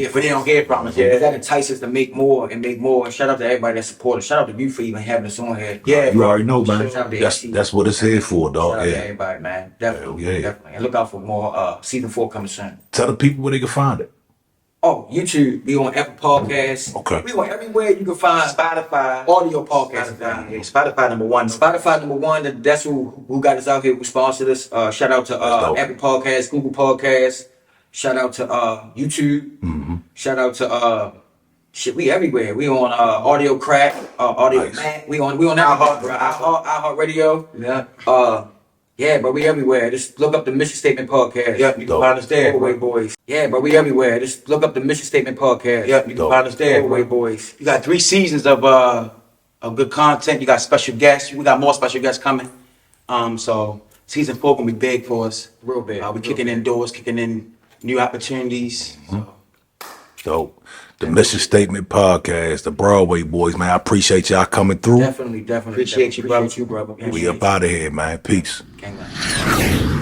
hear from us. Yeah, that entices us to make more and make more. And shout out to everybody that support us. Shout out to you for even having us on here. Yeah, You already know, man. Shout out to That's AC. what it's here for, Shout dog. out to Yeah. everybody, man. Definitely, Hell yeah. definitely. And look out for more season 4 coming soon. Tell the people where they can find it. Oh, YouTube. We on Apple Podcasts. Okay. We on everywhere you can find Spotify. audio podcasts. Spotify number one. Spotify number one. That's who got us out here. Who sponsored us. Shout out to dope. Apple Podcasts, Google Podcasts. Shout out to YouTube. Shout out to shit. We everywhere. We on Audio Crack, Audio Nice. Mac. We on iHeart Radio. Yeah. Yeah, but we everywhere. Just look up the Mission Statement Podcast. Yep, you can Dope. find us there. Away boys. Yeah, but we everywhere. Just look up the Mission Statement Podcast. Yep, you can Dope. find us there. Away boys. You got 3 seasons of good content. You got special guests. We got more special guests coming. So season 4 gonna be big for us. Real big. We kicking in doors, kicking in new opportunities. So, Dope. The Mission Statement Podcast, the Broadway Boys, man. I appreciate y'all coming through. Definitely. Appreciate you, brother. Appreciate you, brother. We up out of here, man. Peace. Gang, man.